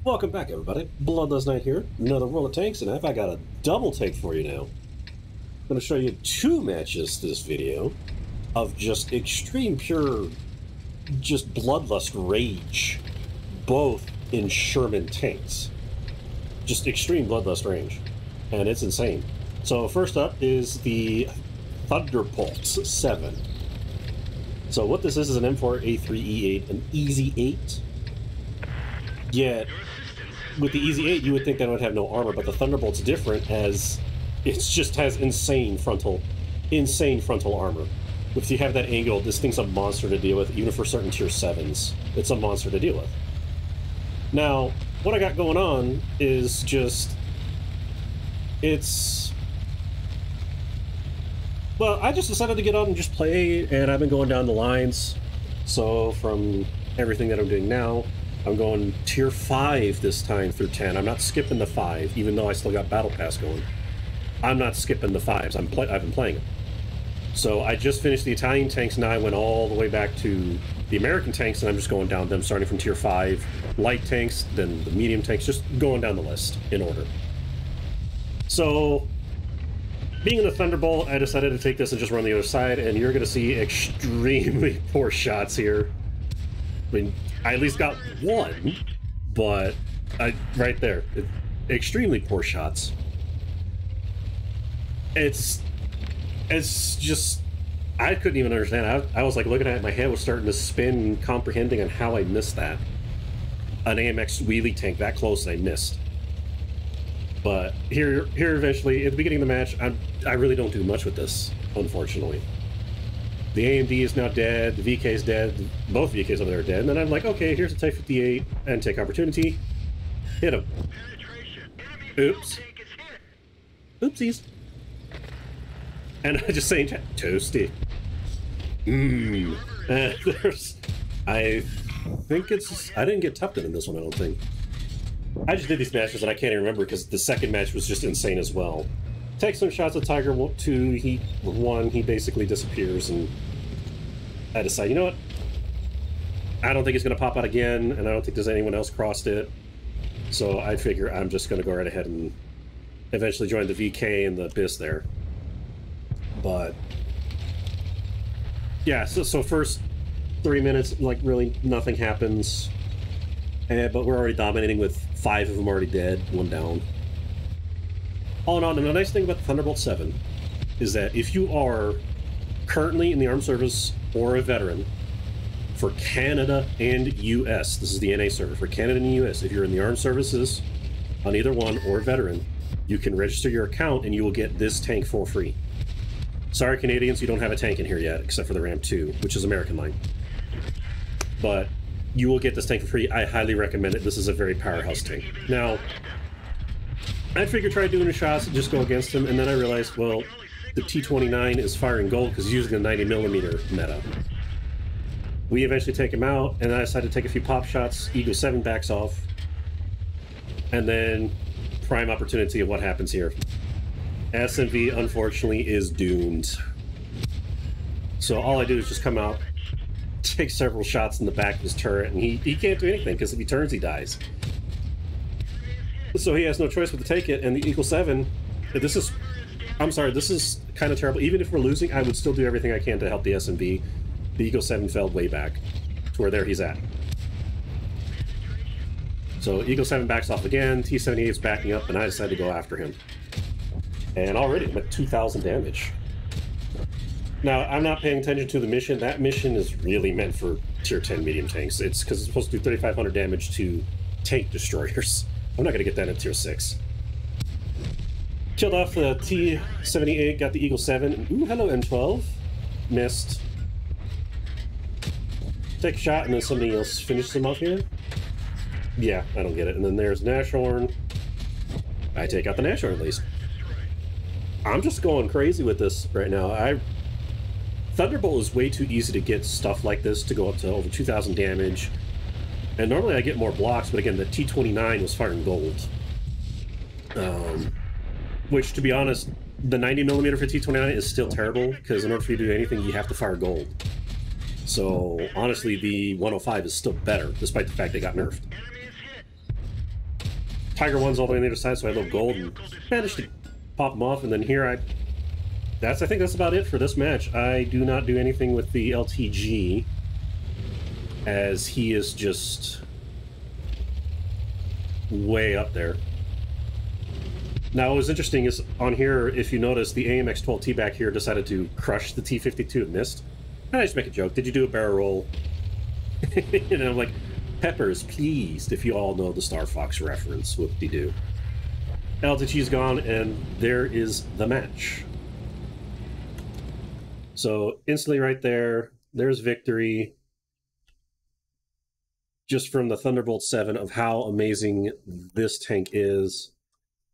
Welcome back, everybody. Bloodlust Night here. Another World of Tanks, and I've got a double take for you now. I'm going to show you two matches this video of just extreme, pure, just bloodlust rage, both in Sherman tanks. Just extreme bloodlust range, and it's insane. So first up is the Thunderbolt 7. So what this is an M4 A3E8, an Easy 8. Yet, with the Easy 8, you would think that it would have no armor, but the Thunderbolt's different as it just has insane frontal armor. If you have that angle, this thing's a monster to deal with, even for certain tier 7s. It's a monster to deal with. Now, what I got going on is just... Well, I just decided to get on and just play, and I've been going down the lines. So, from everything that I'm doing now, I'm going tier 5 this time through 10. I'm not skipping the 5, even though I still got Battle Pass going. I'm not skipping the 5s. I've been playing them. So I just finished the Italian tanks, now I went all the way back to the American tanks, and I'm just going down them, starting from tier 5. Light tanks, then the medium tanks, just going down the list in order. So, being in the Thunderbolt, I decided to take this and just run the other side, and you're going to see extremely poor shots here. I mean, I at least got one, but right there, extremely poor shots. It's just, I couldn't even understand. I was like looking at it, my head was starting to spin, comprehending on how I missed that. An AMX wheelie tank that close, and I missed. But here eventually, at the beginning of the match, I really don't do much with this, unfortunately. The AMD is now dead, the VK is dead, both VKs over there are dead, and then I'm like, okay, here's a Type 58, and take opportunity. Hit him. Oops. Oopsies. And I just say in chat, toasty. I think it's, I didn't get Tupton in this one, I don't think. I just did these matches and I can't even remember because the second match was just insane as well. Take some shots at Tiger 2, he 1, he basically disappears, and I decide, you know what? I don't think he's going to pop out again, and I don't think there's anyone else crossed it. So I figure I'm just going to go right ahead and eventually join the VK and the BIS there. But yeah, so first 3 minutes, like really nothing happens. But we're already dominating with 5 of them already dead, 1 down. All in all, the nice thing about the Thunderbolt 7 is that if you are currently in the armed service or a veteran for Canada and US, this is the NA server, for Canada and US, if you're in the armed services on either one or a veteran, you can register your account and you will get this tank for free. Sorry Canadians, you don't have a tank in here yet, except for the Ram 2, which is American line. But you will get this tank for free. I highly recommend it. This is a very powerhouse tank. Now, I figured try doing the shots and just go against him, and then I realized, well, the T-29 is firing gold because he's using a 90mm meta. We eventually take him out, and I decided to take a few pop shots. Eagle 7 backs off, and then prime opportunity of what happens here. SMV, unfortunately, is doomed. So all I do is just come out, take several shots in the back of his turret, and he can't do anything, because if he turns, he dies. So he has no choice but to take it, and the Eagle 7, this is, I'm sorry, this is kind of terrible. Even if we're losing, I would still do everything I can to help the SMV. The Eagle 7 fell way back to where there he's at. So Eagle 7 backs off again, T-78 is backing up, and I decided to go after him. And already I'm at 2,000 damage. Now, I'm not paying attention to the mission. That mission is really meant for tier 10 medium tanks. It's because it's supposed to do 3,500 damage to tank destroyers. I'm not going to get that in tier 6. Killed off the T-78, got the Eagle 7. Ooh, hello, M12. Missed. Take a shot, and then somebody else finishes him off here. Yeah, I don't get it. And then there's Nashorn. I take out the Nashorn, at least. I'm just going crazy with this right now. Thunderbolt is way too easy to get stuff like this to go up to over 2,000 damage. And normally I get more blocks, but again, the T-29 was firing gold. Which, to be honest, the 90mm for T-29 is still terrible, because in order for you to do anything, you have to fire gold. So, honestly, the 105 is still better, despite the fact they got nerfed. Tiger 1's all the way on the other side, so I had a little gold and managed to pop them off. And then here I think that's about it for this match. I do not do anything with the LTG, as he is just way up there. Now, what was interesting is on here, if you notice, the AMX-12T back here decided to crush the T-52 and missed. And I just make a joke. Did you do a barrel roll? And I'm like, Peppers, pleased, if you all know the Star Fox reference. Whoop-de-doo. LTG's gone, and there is the match. So, instantly right there, there's victory. Just from the Thunderbolt 7 of how amazing this tank is.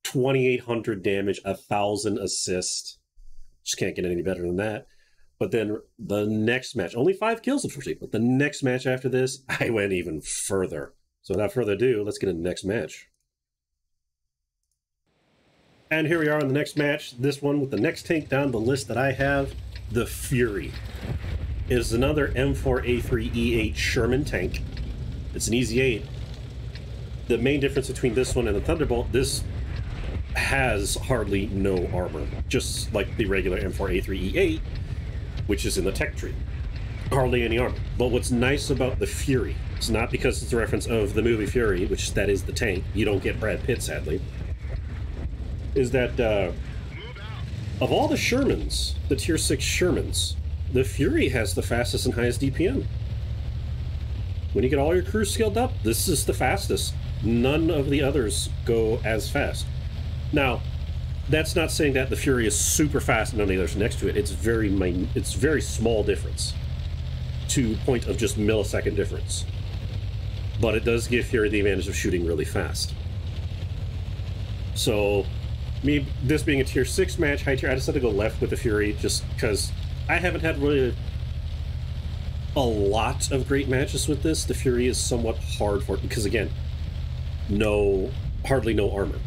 2,800 damage, 1,000 assist. Just can't get any better than that. But then the next match, only 5 kills, unfortunately, but the next match after this, I went even further. So without further ado, let's get into the next match. And here we are in the next match. This one with the next tank down the list that I have, the Fury. It is another M4A3E8 Sherman tank. It's an Easy 8. The main difference between this one and the Thunderbolt, this has hardly no armor, just like the regular M4A3E8, which is in the tech tree. Hardly any armor. But what's nice about the Fury, it's not because it's a reference of the movie Fury, which that is the tank, you don't get Brad Pitt, sadly, is that of all the Shermans, the tier 6 Shermans, the Fury has the fastest and highest DPM. When you get all your crews skilled up, this is the fastest. None of the others go as fast. Now, that's not saying that the Fury is super fast and none of the others next to it. It's very small difference to point of just millisecond difference. But it does give Fury the advantage of shooting really fast. So, this being a tier 6 match, high tier, I decided to go left with the Fury just because I haven't had really a lot of great matches with this. The Fury is somewhat hard for it because, again, hardly no armor.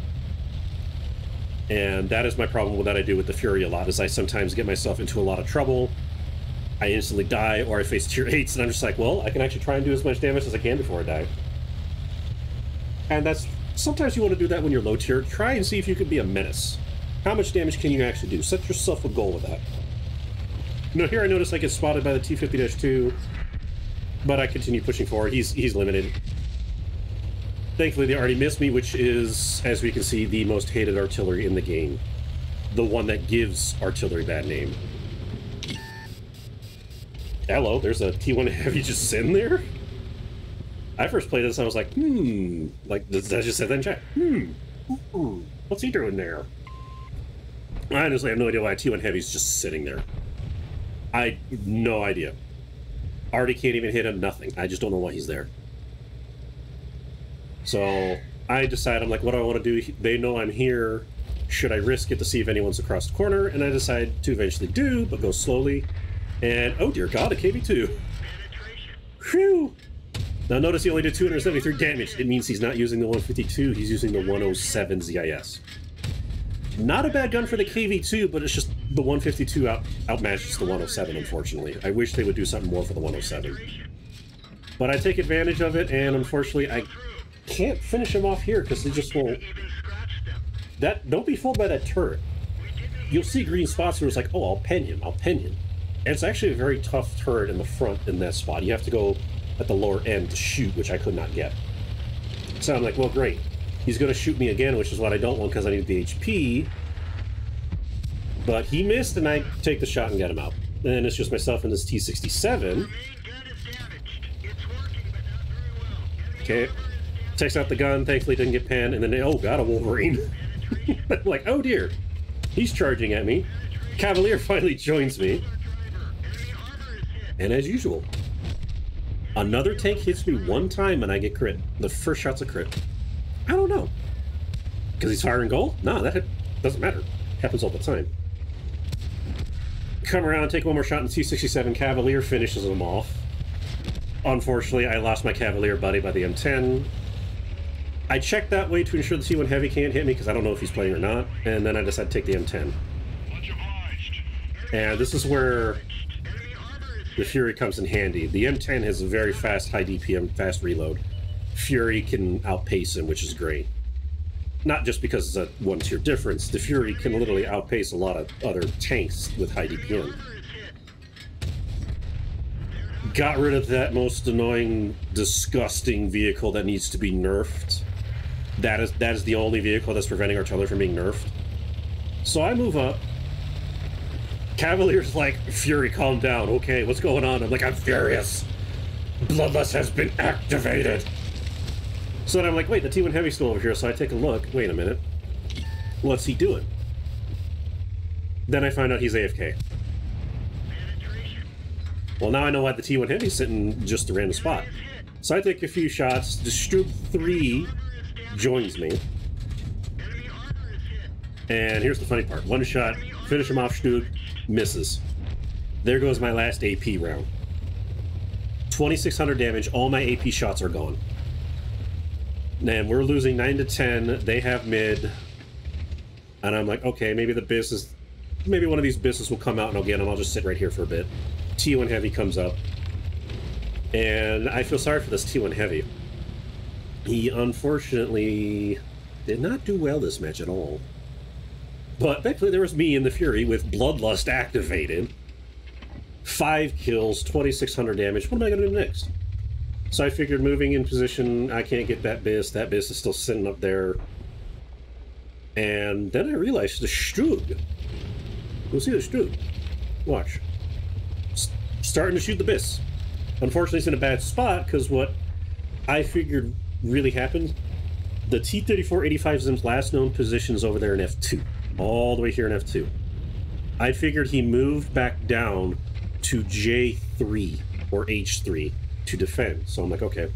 And that is my problem with that I do with the Fury a lot, is I sometimes get myself into a lot of trouble. I instantly die, or I face tier 8s, and I'm just like, well, I can actually try and do as much damage as I can before I die. And that's... sometimes you want to do that when you're low tier. Try and see if you can be a menace. How much damage can you actually do? Set yourself a goal with that. Now, here I notice I get spotted by the T-50-2, but I continue pushing forward. He's limited. Thankfully, they already missed me, which is, as we can see, the most hated artillery in the game. The one that gives artillery that name. Hello, there's a T1 Heavy just sitting there? I first played this, I was like, like, I just said that in chat. What's he doing there? I honestly have no idea why a T1 Heavy's just sitting there. I no idea. Already can't even hit him, nothing. I just don't know why he's there. So I decide, I'm like, what do I want to do? They know I'm here. Should I risk it to see if anyone's across the corner? And I decide to eventually do, but go slowly. And oh dear God, a KV-2. Whew! Now notice he only did 273 damage. It means he's not using the 152, he's using the 107 ZIS. Not a bad gun for the KV-2, but it's just the 152 outmatches the 107, unfortunately. I wish they would do something more for the 107. But I take advantage of it, and unfortunately I can't finish him off here because they just won't. Don't be fooled by that turret. You'll see green spots where it's like, oh, I'll pen him, I'll pen him. And it's actually a very tough turret in the front in that spot. You have to go at the lower end to shoot, which I could not get. So I'm like, well, great. He's going to shoot me again, which is what I don't want because I need the HP. But he missed, and I take the shot and get him out. And it's just myself and this T-67. Okay. Takes out the gun, thankfully didn't get panned, and then, oh god, a Wolverine. I'm like, oh dear. He's charging at me. Cavalier finally joins me. And as usual, another tank hits me one time and I get crit. The first shot's a crit. I don't know. Because he's firing gold? No, that doesn't matter. Happens all the time. Come around, take one more shot, and T-67 Cavalier finishes him off. Unfortunately, I lost my Cavalier buddy by the M10. I checked that way to ensure the T1 Heavy can't hit me because I don't know if he's playing or not, and then I decided to take the M10. And this is where the Fury comes in handy. The M10 has a very fast, high DPM, fast reload. Fury can outpace him, which is great. Not just because it's a one-tier difference. The Fury can literally outpace a lot of other tanks with high DPM. Got rid of that most annoying, disgusting vehicle that needs to be nerfed. That is the only vehicle that's preventing artillery from being nerfed. So I move up. Cavalier's like, Fury, calm down. Okay, what's going on? I'm like, I'm furious. Bloodlust has been activated. So then I'm like, wait, the T1 Heavy's still over here. So I take a look. Wait a minute. What's he doing? Then I find out he's AFK. Well, now I know why the T1 Heavy's sitting just a random spot. So I take a few shots. The Stroop 3 joins me. And here's the funny part. One shot, finish him off, Stug, misses. There goes my last AP round. 2,600 damage, all my AP shots are gone. And we're losing 9 to 10, they have mid. And I'm like, okay, maybe the business, maybe one of these business will come out and I'll get him, I'll just sit right here for a bit. T1 Heavy comes up. And I feel sorry for this T1 Heavy. He unfortunately did not do well this match at all. But thankfully there was me in the Fury with Bloodlust activated. 5 kills, 2,600 damage. What am I going to do next? So I figured moving in position, I can't get that Biss. That Biss is still sitting up there. And then I realized the Stug. You'll see the Stug. Watch. Starting to shoot the Biss. Unfortunately, it's in a bad spot because what I figured really happened, the T-34-85's last known position is over there in F2. All the way here in F2. I figured he moved back down to J3 or H3 to defend. So I'm like, okay.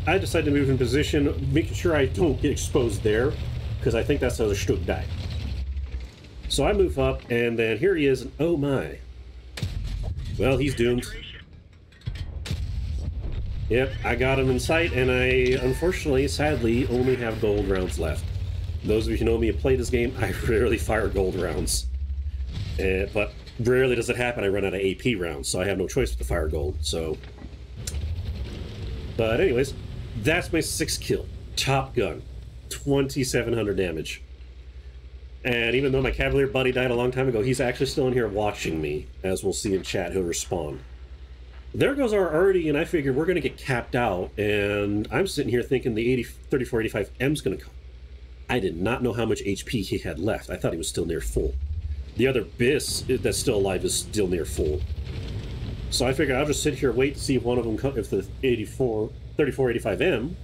I decided to move in position, making sure I don't get exposed there, because I think that's how the Stug died. So I move up, and then here he is, and oh my. Well, he's doomed. Yep, I got him in sight, and I, unfortunately, sadly, only have gold rounds left. Those of you who know me and play this game, I rarely fire gold rounds. But rarely does it happen, I run out of AP rounds, so I have no choice but to fire gold, so... But anyways, that's my 6th kill. Top gun. 2,700 damage. And even though my Cavalier buddy died a long time ago, he's actually still in here watching me. As we'll see in chat, he'll respond. There goes our arty, and I figured we're going to get capped out, and I'm sitting here thinking the 3485M's going to come. I did not know how much HP he had left. I thought he was still near full. The other Biss that's still alive is still near full. So I figured I'll just sit here, wait to see if one of them, if the 3485M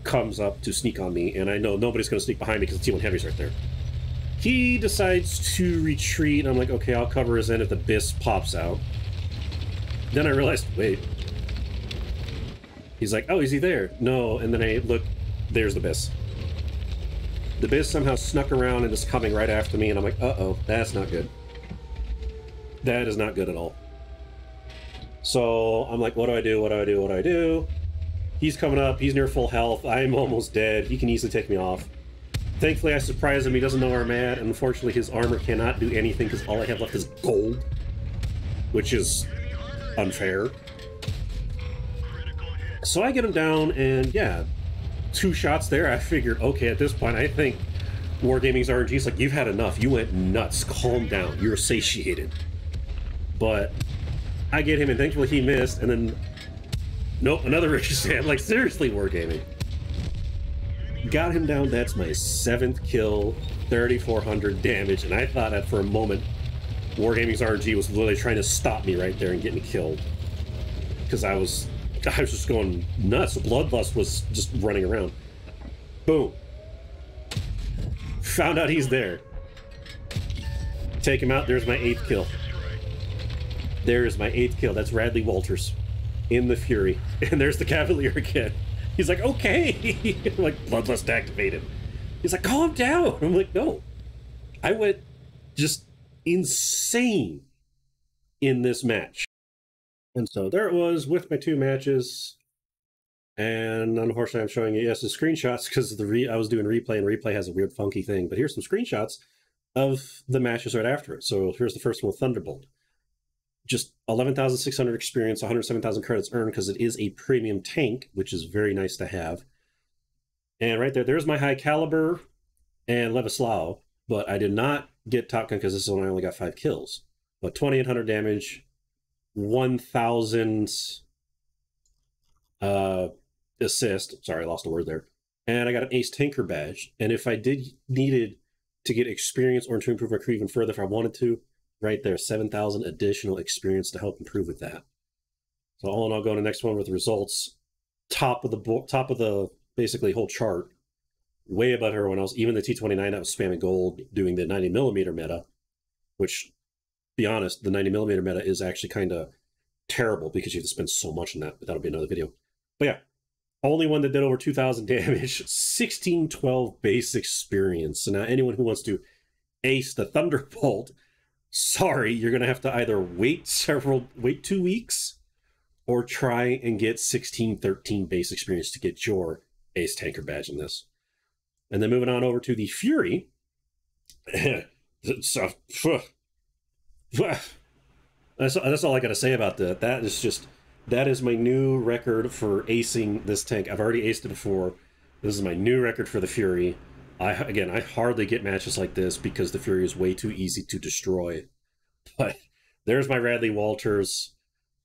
comes up to sneak on me, and I know nobody's going to sneak behind me because the T1 Heavy's right there. He decides to retreat. I'm like, okay, I'll cover his end if the Biss pops out. Then I realized, wait. He's like, oh, is he there? No, and then I look, there's the Biss. The Biss somehow snuck around and is coming right after me, and I'm like, uh-oh, that's not good. That is not good at all. So I'm like, what do I do? What do I do? What do I do? He's coming up. He's near full health. I'm almost dead. He can easily take me off. Thankfully, I surprise him. He doesn't know where I'm at. And unfortunately, his armor cannot do anything because all I have left is gold, which is unfair. So I get him down, and yeah, 2 shots there. I figured, okay, at this point, I think Wargaming's RNG is like, you've had enough. You went nuts. Calm down. You're satiated. But I get him, and thankfully he missed, and then nope, another ricochet. I'm like, seriously, Wargaming. Got him down. That's my 7th kill, 3,400 damage, and I thought that for a moment Wargaming's RNG was literally trying to stop me right there and get me killed. Because I was just going nuts. Bloodlust was just running around. Boom. Found out he's there. Take him out. There's my 8th kill. There's my 8th kill. That's Radley Walters in the Fury. And there's the Cavalier again. He's like, okay. I'm like, Bloodlust activated. He's like, calm down. I'm like, no. I went just insane in this match. And so there it was with my 2 matches. And unfortunately, I'm showing you, yes, the screenshots because I was doing replay, and replay has a weird funky thing. But here's some screenshots of the matches right after it. So here's the first one with Thunderbolt. Just 11,600 experience, 107,000 credits earned because it is a premium tank, which is very nice to have. And right there, there's my high caliber and Levislaw, but I did not get Top Gun because this one I only got 5 kills. But 2,800 damage, 1,000 assist. Sorry, I lost a word there. And I got an Ace Tanker badge. And if I needed to get experience or to improve my crew even further, if I wanted to, right there, 7,000 additional experience to help improve with that. So all in all, go to the next one with the results. Top of the basically whole chart, way above everyone else. Even the T-29 that was spamming gold doing the 90mm meta, which, be honest, the 90mm meta is actually kind of terrible because you have to spend so much on that, but that'll be another video. But yeah, only one that did over 2,000 damage, 1612 base experience. So now anyone who wants to ace the Thunderbolt, sorry, you're going to have to either wait 2 weeks or try and get 1613 base experience to get your Ace Tanker badge in this. And then moving on over to the Fury. That's all I got to say about that. That is my new record for acing this tank. I've already aced it before. This is my new record for the Fury. I hardly get matches like this because the Fury is way too easy to destroy. But there's my Radley Walters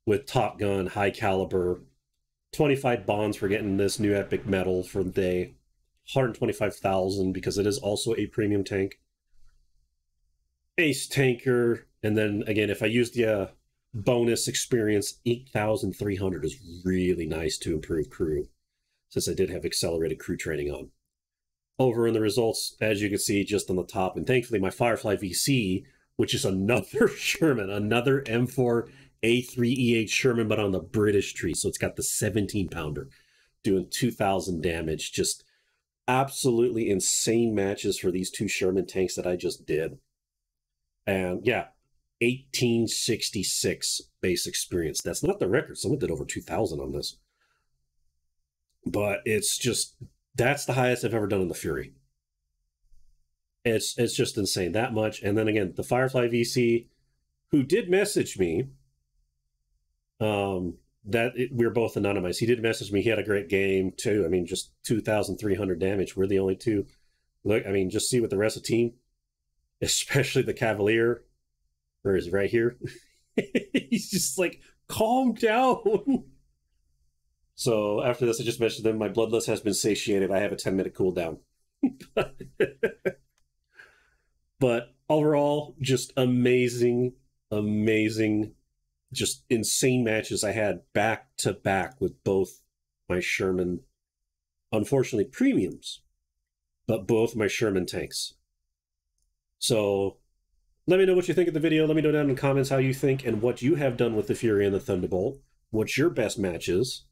with Top Gun, high caliber, 25 bonds for getting this new epic medal for the day, 125,000 because it is also a premium tank. Ace Tanker, and then again, if I use the bonus experience, 8,300 is really nice to improve crew, since I did have accelerated crew training on. Over in the results, as you can see, just on the top, and thankfully my Firefly VC, which is another Sherman, another M4 A3E8 Sherman, but on the British tree. So it's got the 17-pounder doing 2,000 damage. Just absolutely insane matches for these two Sherman tanks that I just did. And yeah, 1866 base experience. That's not the record. Someone did over 2,000 on this. But it's just, that's the highest I've ever done in the Fury. It's just insane, that much. And then again, the Firefly VC, who did message me, we're both anonymous. He did message me. He had a great game too. I mean, just 2,300 damage. We're the only two. Look, I mean, just see what the rest of the team, especially the Cavalier, where is he right here? He's just like, calm down. So after this, I just mentioned them. My bloodlust has been satiated. I have a 10-minute cooldown. But overall, just amazing, just insane matches I had back to back with both my Sherman, unfortunately premiums, but both my Sherman tanks. So let me know what you think of the video. Let me know down in the comments how you think and what you have done with the Fury and the Thunderbolt. What's your best matches?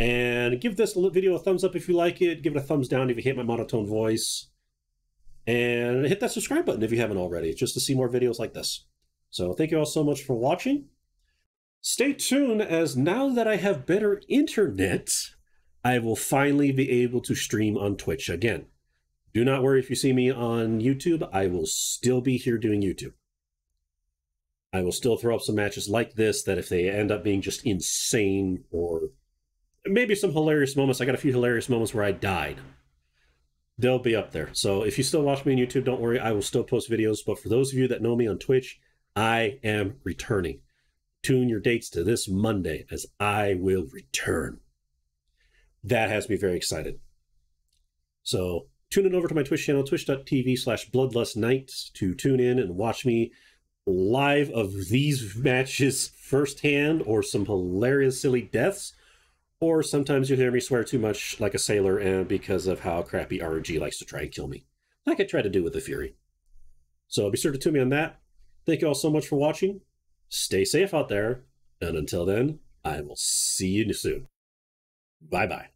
And give this video a thumbs up if you like it. Give it a thumbs down if you hate my monotone voice. And hit that subscribe button if you haven't already, just to see more videos like this. So thank you all so much for watching. Stay tuned, as now that I have better internet, I will finally be able to stream on Twitch again. Do not worry if you see me on YouTube. I will still be here doing YouTube. I will still throw up some matches like this that if they end up being just insane, or maybe some hilarious moments. I got a few hilarious moments where I died. They'll be up there. So if you still watch me on YouTube, don't worry. I will still post videos. But for those of you that know me on Twitch, I am returning. Tune your dates to this Monday, as I will return. That has me very excited. So tune in over to my Twitch channel, twitch.tv/bloodlustnight, to tune in and watch me live of these matches firsthand, or some hilarious silly deaths. Or sometimes you'll hear me swear too much like a sailor, and because of how crappy RNG likes to try and kill me, like I try to do with the Fury. So be sure to tune me on that. Thank you all so much for watching. Stay safe out there, and until then, I will see you soon. Bye-bye.